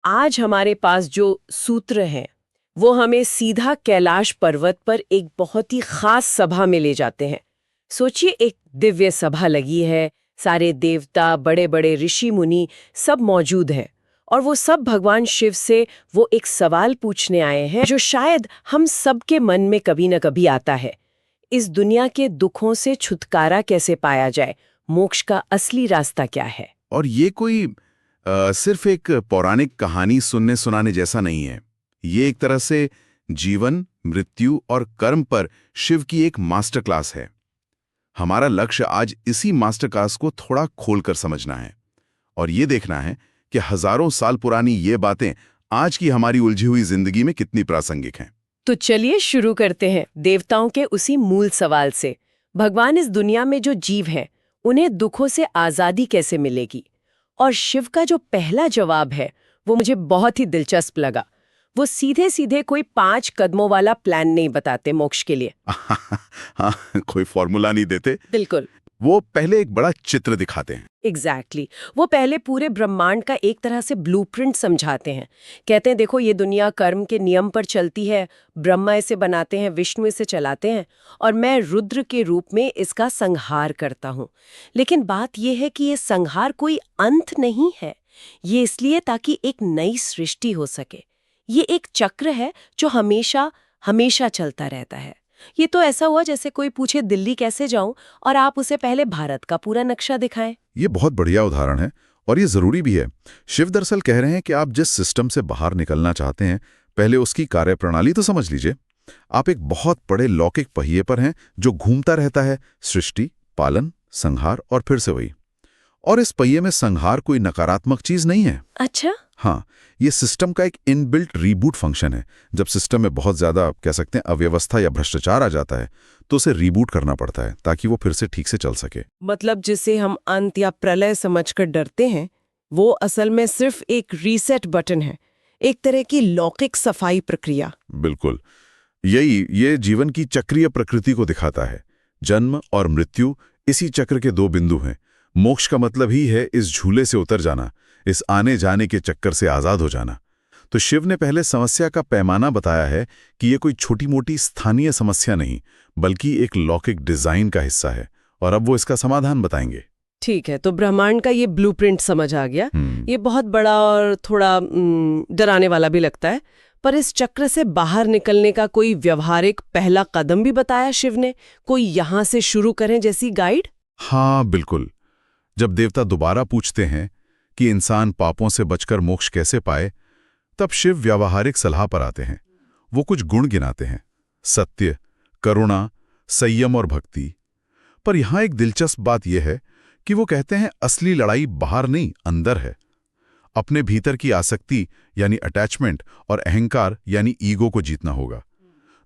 आज हमारे पास जो सूत्र हैं वो हमें सीधा कैलाश पर्वत पर एक बहुत ही खास सभा में ले जाते हैं। सोचिए, एक दिव्य सभा लगी है, सारे देवता, बड़े बड़े ऋषि मुनि सब मौजूद हैं और वो सब भगवान शिव से वो एक सवाल पूछने आए हैं जो शायद हम सबके मन में कभी न कभी आता है। इस दुनिया के दुखों से छुटकारा कैसे पाया जाए? मोक्ष का असली रास्ता क्या है? और ये कोई सिर्फ एक पौराणिक कहानी सुनने सुनाने जैसा नहीं है। ये एक तरह से जीवन, मृत्यु और कर्म पर शिव की एक मास्टर क्लास है। हमारा लक्ष्य आज इसी मास्टर क्लास को थोड़ा खोलकर समझना है और ये देखना है कि हजारों साल पुरानी ये बातें आज की हमारी उलझी हुई जिंदगी में कितनी प्रासंगिक हैं। तो चलिए शुरू करते हैं देवताओं के उसी मूल सवाल से। भगवान, इस दुनिया में जो जीव हैं उन्हें दुखों से आजादी कैसे मिलेगी? और शिव का जो पहला जवाब है वो मुझे बहुत ही दिलचस्प लगा। वो सीधे सीधे कोई 5 कदमों वाला प्लान नहीं बताते मोक्ष के लिए। हाँ, कोई फॉर्मूला नहीं देते। बिल्कुल। वो पहले एक बड़ा चित्र दिखाते हैं। एग्जैक्टली वो पहले पूरे ब्रह्मांड का एक तरह से ब्लूप्रिंट समझाते हैं। कहते हैं, देखो ये दुनिया कर्म के नियम पर चलती है, ब्रह्मा इसे बनाते हैं, विष्णु इसे चलाते हैं और मैं रुद्र के रूप में इसका संहार करता हूँ। लेकिन बात यह है कि ये संहार कोई अंत नहीं है, ये इसलिए ताकि एक नई सृष्टि हो सके। ये एक चक्र है जो हमेशा हमेशा चलता रहता है। ये तो ऐसा हुआ जैसे कोई पूछे दिल्ली कैसे जाऊं और आप उसे पहले भारत का पूरा नक्शा दिखाएं। ये बहुत बढ़िया उदाहरण है और ये जरूरी भी है। शिव दरअसल कह रहे हैं कि आप जिस सिस्टम से बाहर निकलना चाहते हैं, पहले उसकी कार्यप्रणाली तो समझ लीजिए। आप एक बहुत बड़े लौकिक पहिए पर हैं जो घूमता रहता है, सृष्टि, पालन, संहार और फिर से वही। और इस पहिए में संहार कोई नकारात्मक चीज नहीं है। अच्छा। हाँ, ये सिस्टम का एक इनबिल्ट रीबूट फंक्शन है। जब सिस्टम में बहुत ज्यादा कह सकते हैं अव्यवस्था या भ्रष्टाचार आ जाता है तो उसे रीबूट करना पड़ता है ताकि वो फिर से ठीक से चल सके। मतलब जिसे हम अंत या प्रलय समझकर डरते हैं वो असल में सिर्फ एक रीसेट बटन है, एक तरह की लौकिक सफाई प्रक्रिया। बिल्कुल, ये जीवन की चक्रीय प्रकृति को दिखाता है। जन्म और मृत्यु इसी चक्र के 2 बिंदु हैं। मोक्ष का मतलब ही है इस झूले से उतर जाना, इस आने जाने के चक्कर से आजाद हो जाना। तो शिव ने पहले समस्या का पैमाना बताया है कि ये कोई छोटी मोटी स्थानीय समस्या नहीं, बल्कि एक लौकिक डिजाइन का हिस्सा है और अब वो इसका समाधान बताएंगे। ठीक है, तो ब्रह्मांड का ये ब्लूप्रिंट समझ आ गया। ये बहुत बड़ा और थोड़ा डराने वाला भी लगता है, पर इस चक्र से बाहर निकलने का कोई व्यवहारिक पहला कदम भी बताया शिव ने? कोई यहां से शुरू करें जैसी गाइड? हाँ बिल्कुल। जब देवता दोबारा पूछते हैं कि इंसान पापों से बचकर मोक्ष कैसे पाए, तब शिव व्यावहारिक सलाह पर आते हैं। वो कुछ गुण गिनाते हैं: सत्य, करुणा, संयम और भक्ति। पर यहां एक दिलचस्प बात यह है कि वो कहते हैं असली लड़ाई बाहर नहीं, अंदर है। अपने भीतर की आसक्ति यानी अटैचमेंट और अहंकार यानी ईगो को जीतना होगा।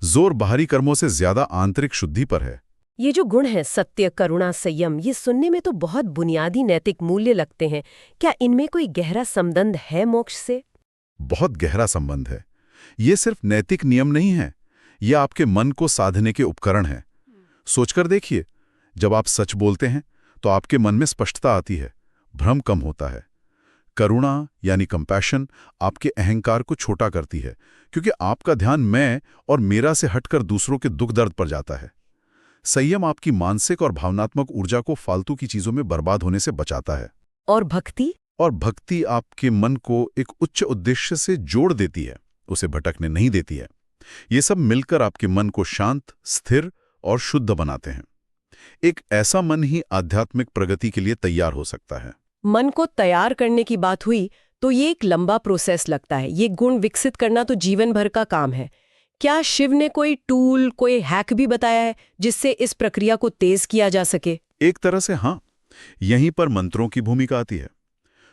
जोर बाहरी कर्मों से ज्यादा आंतरिक शुद्धि पर है। ये जो गुण है सत्य, करुणा, संयम, ये सुनने में तो बहुत बुनियादी नैतिक मूल्य लगते हैं। क्या इनमें कोई गहरा संबंध है मोक्ष से? बहुत गहरा संबंध है। ये सिर्फ नैतिक नियम नहीं है, ये आपके मन को साधने के उपकरण हैं। सोचकर देखिए, जब आप सच बोलते हैं तो आपके मन में स्पष्टता आती है, भ्रम कम होता है। करुणा यानी कंपैशन आपके अहंकार को छोटा करती है, क्योंकि आपका ध्यान मैं और मेरा से हटकर दूसरों के दुख दर्द पर जाता है। संयम आपकी मानसिक और भावनात्मक ऊर्जा को फालतू की चीजों में बर्बाद होने से बचाता है। और भक्ति? और भक्ति आपके मन को एक उच्च उद्देश्य से जोड़ देती है, उसे भटकने नहीं देती है। ये सब मिलकर आपके मन को शांत, स्थिर और शुद्ध बनाते हैं। एक ऐसा मन ही आध्यात्मिक प्रगति के लिए तैयार हो सकता है। मन को तैयार करने की बात हुई तो ये एक लंबा प्रोसेस लगता है। ये गुण विकसित करना तो जीवन भर का काम है। क्या शिव ने कोई टूल, कोई हैक भी बताया है जिससे इस प्रक्रिया को तेज किया जा सके? एक तरह से हाँ, यहीं पर मंत्रों की भूमिका आती है।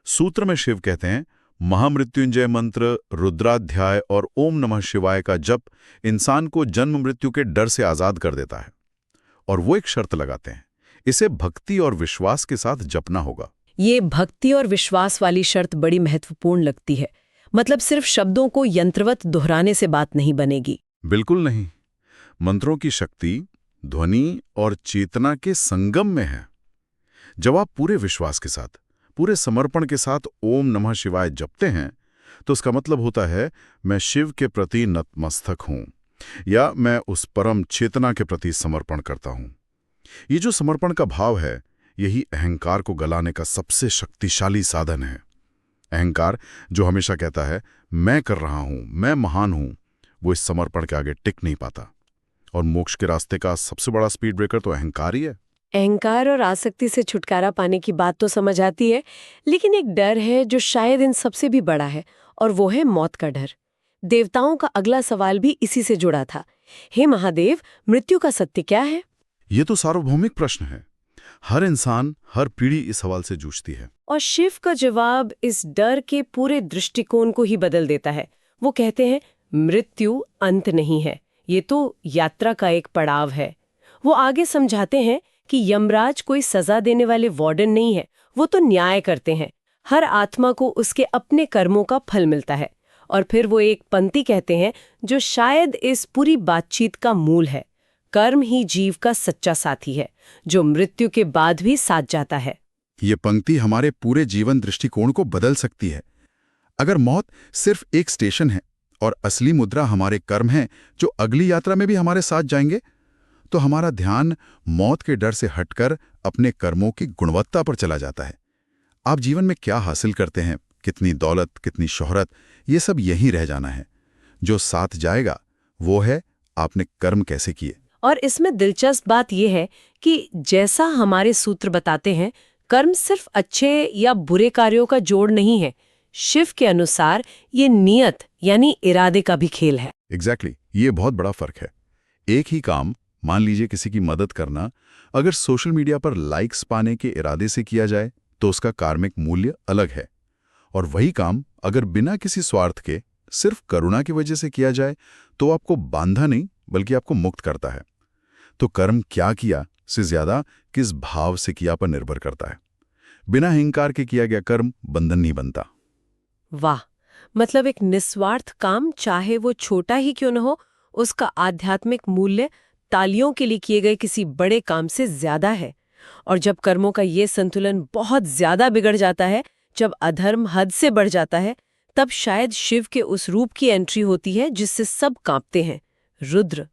सूत्र में शिव कहते हैं, महामृत्युंजय मंत्र, रुद्राध्याय और ओम नमः शिवाय का जप इंसान को जन्म मृत्यु के डर से आजाद कर देता है। और वो एक शर्त लगाते हैं, इसे भक्ति और विश्वास के साथ जपना होगा। ये भक्ति और विश्वास वाली शर्त बड़ी महत्वपूर्ण लगती है। मतलब सिर्फ शब्दों को यंत्रवत दोहराने से बात नहीं बनेगी। बिल्कुल नहीं। मंत्रों की शक्ति ध्वनि और चेतना के संगम में है। जब आप पूरे विश्वास के साथ, पूरे समर्पण के साथ ओम नमः शिवाय जपते हैं, तो उसका मतलब होता है मैं शिव के प्रति नतमस्तक हूं, या मैं उस परम चेतना के प्रति समर्पण करता हूं। ये जो समर्पण का भाव है, यही अहंकार को गलाने का सबसे शक्तिशाली साधन है। अहंकार जो हमेशा कहता है मैं कर रहा हूं, मैं महान हूं, वो इस समर्पण के आगे टिक नहीं पाता। और मोक्ष के रास्ते का सबसे बड़ा स्पीड ब्रेकर तो अहंकार ही है। अहंकार और आसक्ति से छुटकारा पाने की बात तो समझ आती है, लेकिन एक डर है जो शायद इन सबसे भी बड़ा है, और वो है मौत का डर। देवताओं का अगला सवाल भी इसी से जुड़ा था। हे महादेव, मृत्यु का सत्य क्या है? ये तो सार्वभौमिक प्रश्न है। हर इंसान, हर पीढ़ी इस सवाल से जूझती है। और शिव का जवाब इस डर के पूरे दृष्टिकोण को ही बदल देता है। वो कहते हैं मृत्यु अंत नहीं है, ये तो यात्रा का एक पड़ाव है। वो आगे समझाते हैं कि यमराज कोई सजा देने वाले वार्डन नहीं है, वो तो न्याय करते हैं। हर आत्मा को उसके अपने कर्मों का फल मिलता है। और फिर वो एक पंक्ति कहते हैं जो शायद इस पूरी बातचीत का मूल है, कर्म ही जीव का सच्चा साथी है, जो मृत्यु के बाद भी साथ जाता है। ये पंक्ति हमारे पूरे जीवन दृष्टिकोण को बदल सकती है। अगर मौत सिर्फ एक स्टेशन है और असली मुद्रा हमारे कर्म हैं जो अगली यात्रा में भी हमारे साथ जाएंगे, तो हमारा ध्यान मौत के डर से हटकर अपने कर्मों की गुणवत्ता पर चला जाता है। आप जीवन में क्या हासिल करते हैं, कितनी दौलत, कितनी शोहरत, ये सब यहीं रह जाना है। जो साथ जाएगा वो है आपने कर्म कैसे किए। और इसमें दिलचस्प बात यह है कि जैसा हमारे सूत्र बताते हैं, कर्म सिर्फ अच्छे या बुरे कार्यों का जोड़ नहीं है। शिव के अनुसार ये नियत यानी इरादे का भी खेल है। एग्जैक्टली, ये बहुत बड़ा फर्क है। एक ही काम, मान लीजिए किसी की मदद करना, अगर सोशल मीडिया पर लाइक्स पाने के इरादे से किया जाए तो उसका कार्मिक मूल्य अलग है। और वही काम अगर बिना किसी स्वार्थ के सिर्फ करुणा की वजह से किया जाए तो आपको बांधा नहीं बल्कि आपको मुक्त करता है। तो कर्म क्या किया से ज्यादा किस भाव से किया पर निर्भर करता है। बिना अहंकार के किया गया कर्म बंधन नहीं बनता। वाह, मतलब एक निस्वार्थ काम, चाहे वो छोटा ही क्यों न हो, उसका आध्यात्मिक मूल्य तालियों के लिए किए गए किसी बड़े काम से ज्यादा है। और जब कर्मों का ये संतुलन बहुत ज्यादा बिगड़ जाता है, जब अधर्म हद से बढ़ जाता है, तब शायद शिव के उस रूप की एंट्री होती है जिससे सब कांपते हैं, रुद्र।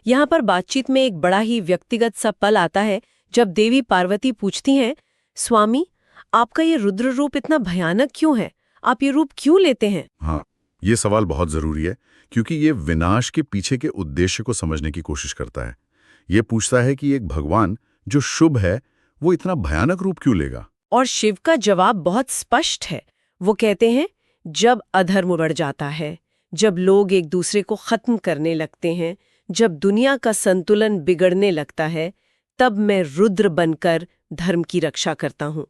यहाँ पर बातचीत में एक बड़ा ही व्यक्तिगत सा पल आता है जब देवी पार्वती पूछती हैं, स्वामी, आपका ये रुद्र रूप इतना भयानक क्यों है? आप ये रूप क्यों लेते हैं? हाँ, ये सवाल बहुत जरूरी है क्योंकि ये विनाश के पीछे के उद्देश्य को समझने की कोशिश करता है। ये पूछता है कि एक भगवान जो शुभ है वो इतना भयानक रूप क्यों लेगा। और शिव का जवाब बहुत स्पष्ट है। वो कहते हैं, जब अधर्म बढ़ जाता है, जब लोग एक दूसरे को खत्म करने लगते हैं, जब दुनिया का संतुलन बिगड़ने लगता है, तब मैं रुद्र बनकर धर्म की रक्षा करता हूँ।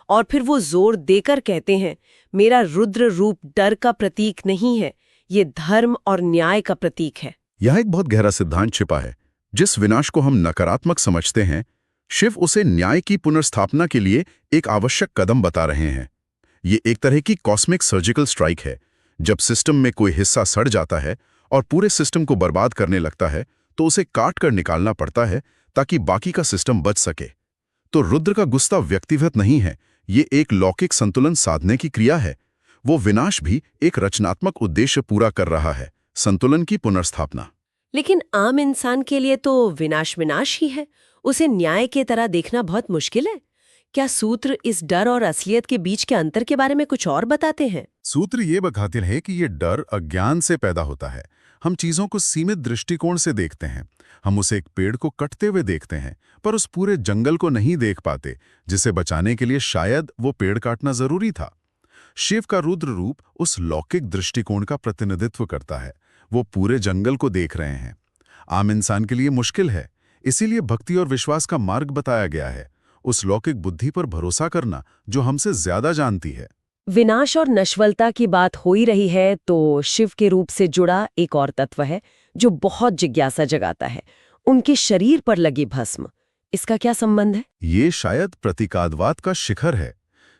और फिर वो जोर देकर कहते हैं, मेरा रुद्र रूप डर का प्रतीक नहीं है, ये धर्म और न्याय का प्रतीक है। यह एक बहुत गहरा सिद्धांत छिपा है। जिस विनाश को हम नकारात्मक समझते हैं, शिव उसे न्याय की पुनर्स्थापना के लिए एक आवश्यक कदम बता रहे हैं। ये एक तरह की कॉस्मिक सर्जिकल स्ट्राइक है। जब सिस्टम में कोई हिस्सा सड़ जाता है और पूरे सिस्टम को बर्बाद करने लगता है, तो उसे काट कर निकालना पड़ता है ताकि बाकी का सिस्टम बच सके। तो रुद्र का गुस्सा व्यक्तिगत नहीं है, ये एक लौकिक संतुलन साधने की क्रिया है। वो विनाश भी एक रचनात्मक उद्देश्य पूरा कर रहा है, संतुलन की पुनर्स्थापना। लेकिन आम इंसान के लिए तो विनाश विनाश ही है। उसे न्याय के तरह देखना बहुत मुश्किल है। क्या सूत्र इस डर और असलियत के बीच के अंतर के बारे में कुछ और बताते हैं? सूत्र ये बताते हैं कि ये डर अज्ञान से पैदा होता है। हम चीजों को सीमित दृष्टिकोण से देखते हैं। हम उसे एक पेड़ को कटते हुए देखते हैं, पर उस पूरे जंगल को नहीं देख पाते, जिसे बचाने के लिए शायद वो पेड़ काटना जरूरी था। शिव का रुद्र रूप उस लौकिक दृष्टिकोण का प्रतिनिधित्व करता है। वो पूरे जंगल को देख रहे हैं। आम इंसान के लिए मुश्किल है, इसीलिए भक्ति और विश्वास का मार्ग बताया गया है, उस लौकिक बुद्धि पर भरोसा करना जो हमसे ज्यादा जानती है। विनाश और नश्वलता की बात हो ही रही है तो शिव के रूप से जुड़ा एक और तत्व है जो बहुत जिज्ञासा जगाता है, उनके शरीर पर लगी भस्म। इसका क्या संबंध है? ये शायद प्रतीकात्मवाद का शिखर है।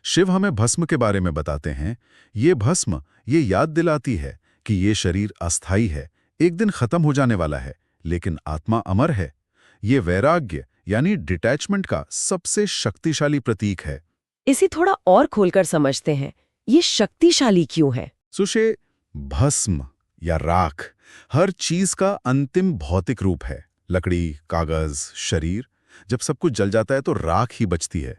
शिव हमें भस्म के बारे में बताते हैं। ये भस्म ये याद दिलाती है कि ये शरीर अस्थायी है, एक दिन खत्म हो जाने वाला है, लेकिन आत्मा अमर है। ये वैराग्य यानी डिटैचमेंट का सबसे शक्तिशाली प्रतीक है। इसे थोड़ा और खोलकर समझते हैं, ये शक्तिशाली क्यों है? सुशे, भस्म या राख हर चीज का अंतिम भौतिक रूप है। लकड़ी, कागज, शरीर, जब सब कुछ जल जाता है तो राख ही बचती है।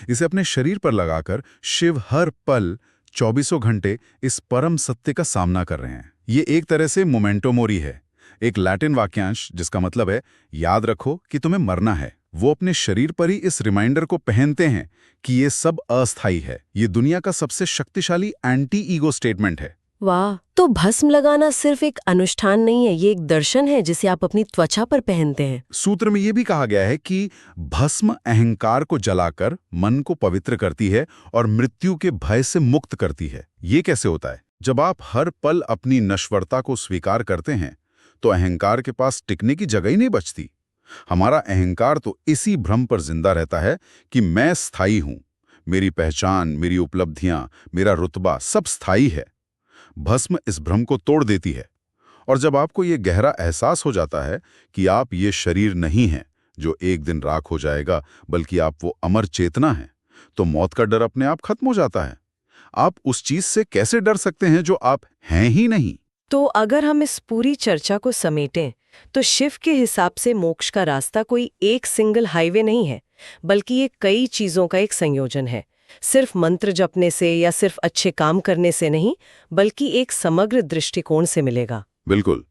इसे अपने शरीर पर लगाकर शिव हर पल 24 घंटे इस परम सत्य का सामना कर रहे हैं। ये एक तरह से मोमेंटो मोरी है, एक लैटिन वाक्यांश जिसका मतलब है याद रखो कि तुम्हें मरना है। वो अपने शरीर पर ही इस रिमाइंडर को पहनते हैं कि ये सब अस्थायी है। ये दुनिया का सबसे शक्तिशाली एंटी ईगो स्टेटमेंट है। वाह, तो भस्म लगाना सिर्फ एक अनुष्ठान नहीं है, ये एक दर्शन है जिसे आप अपनी त्वचा पर पहनते हैं। सूत्र में यह भी कहा गया है कि भस्म अहंकार को जलाकर मन को पवित्र करती है और मृत्यु के भय से मुक्त करती है। ये कैसे होता है? जब आप हर पल अपनी नश्वरता को स्वीकार करते हैं तो अहंकार के पास टिकने की जगह ही नहीं बचती। हमारा अहंकार तो इसी भ्रम पर जिंदा रहता है कि मैं स्थायी हूं, मेरी पहचान, मेरी उपलब्धियां, मेरा रुतबा सब स्थायी है। भस्म इस भ्रम को तोड़ देती है, और जब आपको ये गहरा एहसास हो जाता है कि आप ये शरीर नहीं हैं जो एक दिन राख हो जाएगा, बल्कि आप वो अमर चेतना हैं, तो मौत का डर अपने आप खत्म हो जाता है। आप उस चीज से कैसे डर सकते हैं जो आप हैं ही नहीं? तो अगर हम इस पूरी चर्चा को समेटें तो शिव के हिसाब से मोक्ष का रास्ता कोई एक सिंगल हाईवे नहीं है, बल्कि ये कई चीजों का एक संयोजन है। सिर्फ मंत्र जपने से या सिर्फ अच्छे काम करने से नहीं, बल्कि एक समग्र दृष्टिकोण से मिलेगा। बिल्कुल,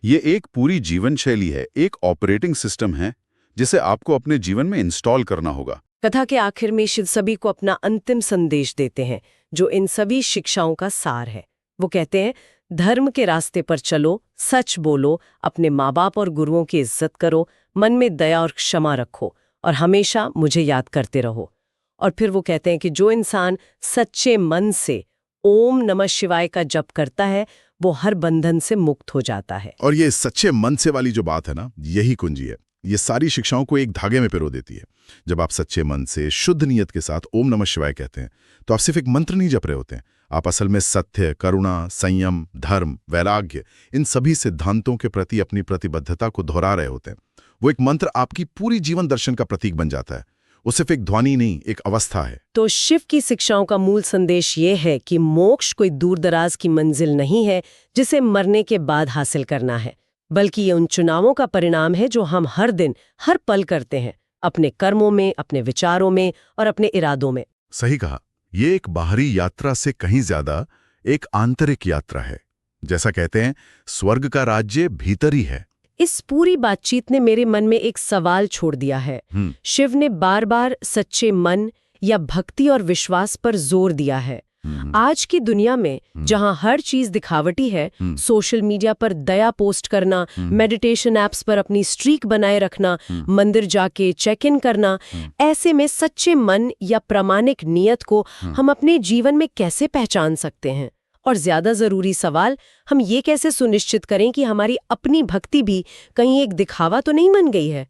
ये एक पूरी जीवन शैली है, एक ऑपरेटिंग सिस्टम है जिसे आपको अपने जीवन में इंस्टॉल करना होगा। कथा के आखिर में शिव सभी को अपना अंतिम संदेश देते हैं, जो इन सभी शिक्षाओं का सार है। वो कहते हैं, धर्म के रास्ते पर चलो, सच बोलो, अपने माँ बाप और गुरुओं की इज्जत करो, मन में दया और क्षमा रखो, और हमेशा मुझे याद करते रहो। और फिर वो कहते हैं कि जो इंसान सच्चे मन से ओम नमः शिवाय का जप करता है, वो हर बंधन से मुक्त हो जाता है। और ये सच्चे मन से वाली जो बात है ना, यही कुंजी है। ये सारी शिक्षाओं को एक धागे में पिरो देती है। जब आप सच्चे मन से शुद्ध नियत के साथ ओम नमः शिवाय कहते हैं तो आप सिर्फ एक मंत्र नहीं जप रहे होते हैं, आप असल में सत्य, करुणा, संयम, धर्म, वैराग्य, इन सभी सिद्धांतों के प्रति अपनी प्रतिबद्धता को दोहरा रहे होते हैं। वो एक मंत्र आपकी पूरी जीवन दर्शन का प्रतीक बन जाता है। वो सिर्फ एक ध्वनि नहीं, एक अवस्था है। तो शिव की शिक्षाओं का मूल संदेश ये है कि मोक्ष कोई दूरदराज की मंजिल नहीं है जिसे मरने के बाद हासिल करना है, बल्कि ये उन चुनावों का परिणाम है जो हम हर दिन, हर पल करते हैं, अपने कर्मों में, अपने विचारों में और अपने इरादों में। सही कहा, ये एक बाहरी यात्रा से कहीं ज्यादा एक आंतरिक यात्रा है। जैसा कहते हैं, स्वर्ग का राज्य भीतर ही है। इस पूरी बातचीत ने मेरे मन में एक सवाल छोड़ दिया है। शिव ने बार बार सच्चे मन या भक्ति और विश्वास पर जोर दिया है। आज की दुनिया में जहां हर चीज दिखावटी है, सोशल मीडिया पर दया पोस्ट करना, मेडिटेशन ऐप्स पर अपनी स्ट्रीक बनाए रखना, मंदिर जाके चेक इन करना, ऐसे में सच्चे मन या प्रामाणिक नियत को हम अपने जीवन में कैसे पहचान सकते हैं? और ज्यादा जरूरी सवाल, हम ये कैसे सुनिश्चित करें कि हमारी अपनी भक्ति भी कहीं एक दिखावा तो नहीं बन गई है?